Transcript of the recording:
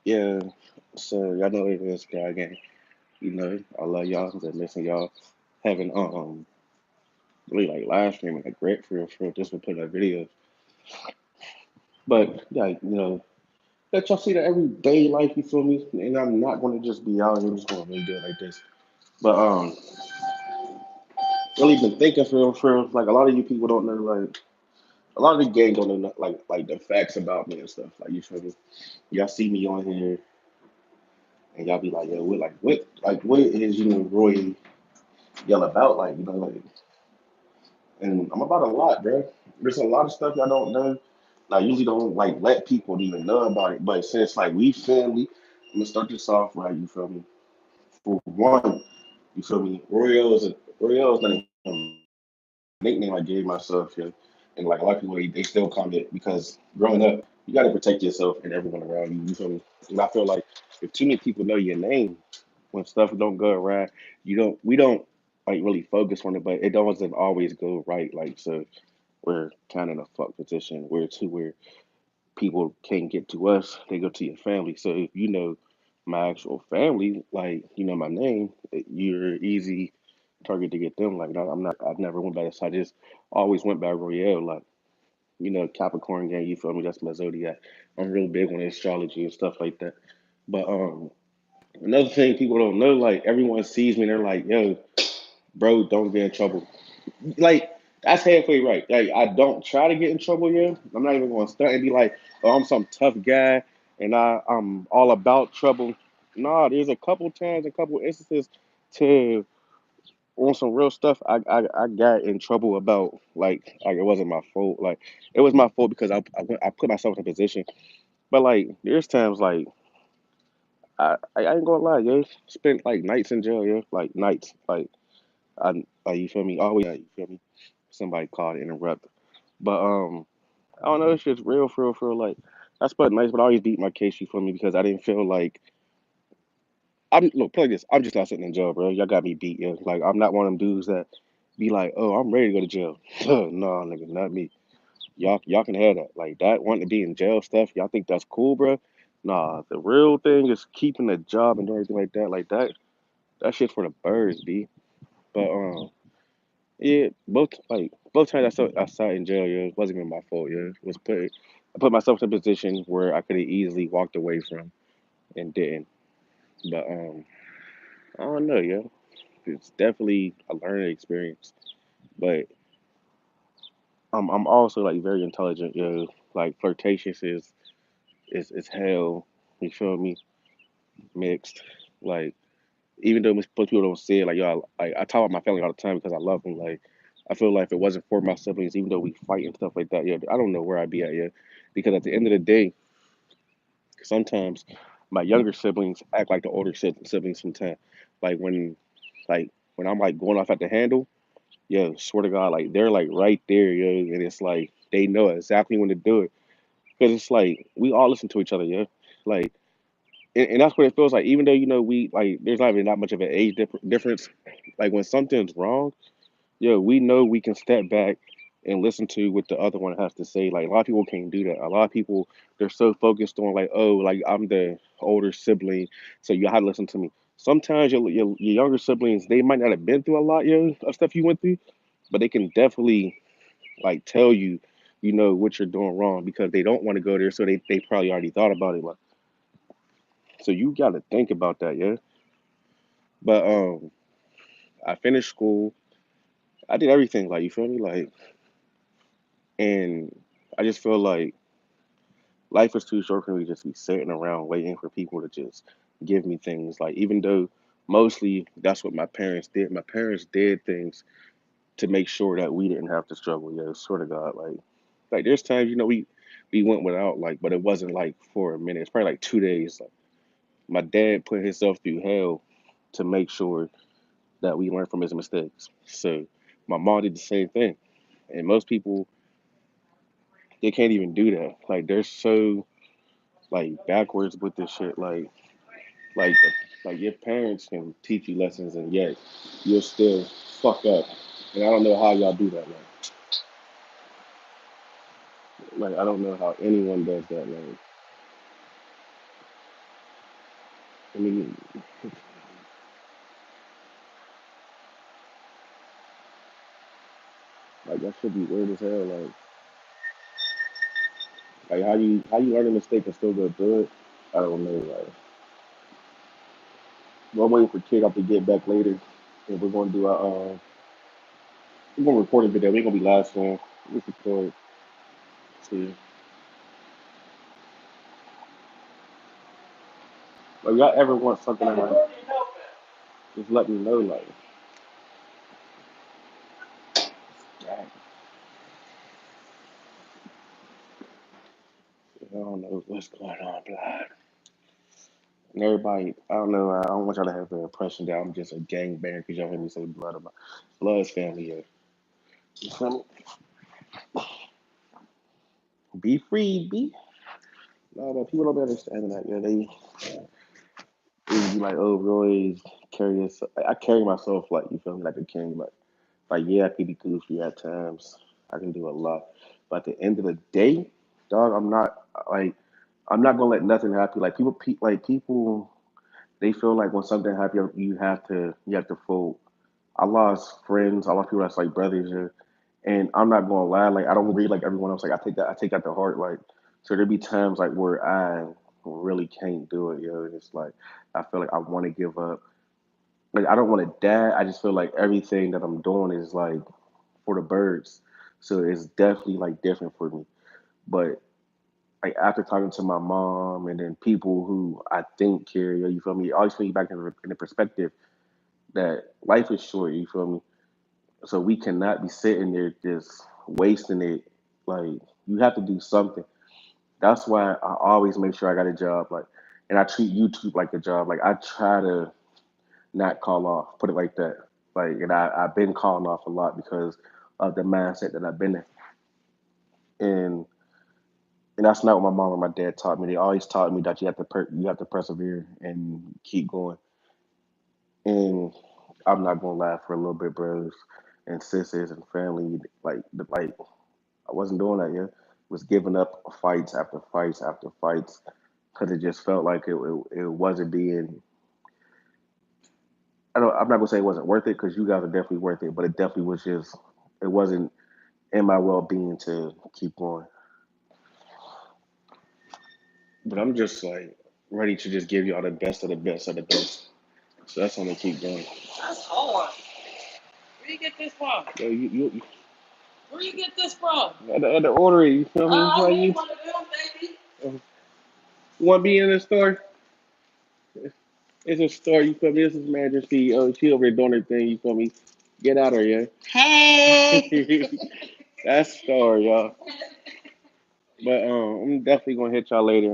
Yeah, so y'all know it is guy gang. I love y'all. Just missing y'all having really like live streaming like great for real, just for putting up videos. But yeah, let y'all see the everyday life. You feel me? And I'm not gonna just be out here. I'm just gonna really do it like this. But really been thinking for real. Like a lot of you people don't know like a lot of the gang don't know like the facts about me and stuff. Like you feel me? Y'all see me on here and y'all be like, yo, what is Roy yell about? And I'm about a lot, bro. There's a lot of stuff y'all don't know. I usually don't like let people even know about it. But since like we family, I'm gonna start this off right. You feel me? For one, you feel me? Royale is not a nickname I gave myself, yeah. And like a lot of people, they still call it because growing up, you got to protect yourself and everyone around you. You feel me? And I feel like if too many people know your name, when stuff don't go right, we don't like really focus on it, but it doesn't always go right. Like so, we're kind of in a fuck position where people can't get to us, they go to your family. So if you know my actual family, like you know my name, you're easy target to get them. Like I'm not, I've never went by this. I just always went by Royale. Like Capricorn gang. You feel me? That's my zodiac. I'm real big on astrology and stuff like that. But another thing people don't know, like everyone sees me, and they're like, "Yo, bro, don't get in trouble." Like that's halfway right. Like I don't try to get in trouble. Yeah, I'm not even going to stunt and be like, "Oh, I'm some tough guy," and I'm all about trouble. Nah, there's a couple times, a couple instances to on some real stuff. I got in trouble about like it wasn't my fault. Like it was my fault because I put myself in a position. But like there's times like I ain't gonna lie, yo, spent like nights in jail, yo, like nights, like you feel me, always you feel me. Somebody called to interrupt, but I don't know, it's just real for real. Like I spent nights, but I always beat my case. You feel me? Because I didn't feel like I'm look play this. I'm just not sitting in jail, bro. Y'all got me beat, yo. Like I'm not one of them dudes that be like, oh, I'm ready to go to jail. No, nigga, not me. Y'all can have that. Like that wanting to be in jail stuff. Y'all think that's cool, bro? Nah, the real thing is keeping a job and doing everything like that. Like that. That shit for the birds, b. But yeah, both times I sat in jail, yeah, it wasn't even my fault, yeah. I put myself in a position where I could have easily walked away from and didn't. But I don't know, yeah. It's definitely a learning experience. But I'm also like very intelligent, yo. Like flirtatious is hell. You feel me? Mixed. Like even though most people don't say it, like yo, I talk about my family all the time because I love them. Like I feel like if it wasn't for my siblings, even though we fight and stuff like that, yeah, I don't know where I'd be at, yeah. Because at the end of the day, sometimes my younger siblings act like the older siblings sometimes. Like like when I'm like going off at the handle, yo, swear to God, like they're like right there, yo, and it's like they know exactly when to do it. Because it's like we all listen to each other, yeah. Like and that's what it feels like. Even though we like, there's not even that much of an age difference. Like when something's wrong, yo, we know we can step back and listen to what the other one has to say. Like a lot of people can't do that. A lot of people they're so focused on like, oh, like I'm the older sibling, so you have to listen to me. Sometimes your younger siblings they might not have been through a lot, yo, of stuff you went through, but they can definitely like tell you, what you're doing wrong because they don't want to go there, so they probably already thought about it. Like, so you got to think about that, yeah. But I finished school. I did everything, like you feel me, like, and I just feel like life is too short for me to just be sitting around waiting for people to just give me things. Like even though mostly that's what my parents did. My parents did things to make sure that we didn't have to struggle. Yeah, swear to God, like there's times we went without like, but it wasn't like for a minute. It's probably like 2 days. Like my dad put himself through hell to make sure that we learn from his mistakes. So my mom did the same thing, and most people they can't even do that. Like they're so like backwards with this shit. Like like your parents can teach you lessons, and yet you'll still fuck up. And I don't know how y'all do that. Like I don't know how anyone does that. Like I mean, like that should be weird as hell. Like how you learn a mistake and still go through it. I don't know. Like, well, I'm waiting for Kickoff to get back later, and we're gonna do a we're gonna record a video. We're gonna be last one. Let's record. See, like, y'all ever want something like just let me know. Like, dang, I don't know what's going on, blood. And everybody, I don't know. I don't want y'all to have the impression that I'm just a gangbanger because y'all hear me say blood about blood's family here. You feel me? Be free, be. No, but people don't be understanding that. Yeah, they be like, oh, Roy carry us. I carry myself like you feel me, like a king. Like yeah, I can be goofy at times. I can do a lot, but at the end of the day, dog, like I'm not gonna let nothing happen. Like people, they feel like when something happens, you have to fold. I lost friends. I lost people that's like brothers, and I'm not gonna lie. Like I don't read like everyone else. Like I take that to heart. Like so, there be times like where I really can't do it, yo. And it's like I feel like I want to give up. Like I don't want to die. I just feel like everything that I'm doing is like for the birds. So it's definitely like different for me. But like after talking to my mom and then people who I think care, you feel me? I always put you back in the perspective that life is short. You feel me? So we cannot be sitting there just wasting it. Like you have to do something. That's why I always make sure I got a job. Like, and I treat YouTube like a job. Like I try to not call off. Put it like that. Like, and I've been calling off a lot because of the mindset that I've been in. And that's not what my mom and my dad taught me. They always taught me that you have to persevere and keep going. And I'm not gonna lie, for a little bit, bros and sisters and family, like I wasn't doing that yet. Was giving up fights after fights after fights because it just felt like it wasn't being. I'm not gonna say it wasn't worth it because you guys are definitely worth it, but it definitely was just it wasn't in my well being to keep going. But I'm just like ready to just give y'all the best of the best of the best. So that's how I'm gonna keep going. That's hard. Where you get this from? Yo, where you get this from? At the order, you feel me? I need one of them, baby. You want to be in the store? It's a store, you feel me? This is manager CEO. She over there doing her thing, you feel me? Get out of here. Hey. That's store, y'all. But I'm definitely gonna hit y'all later.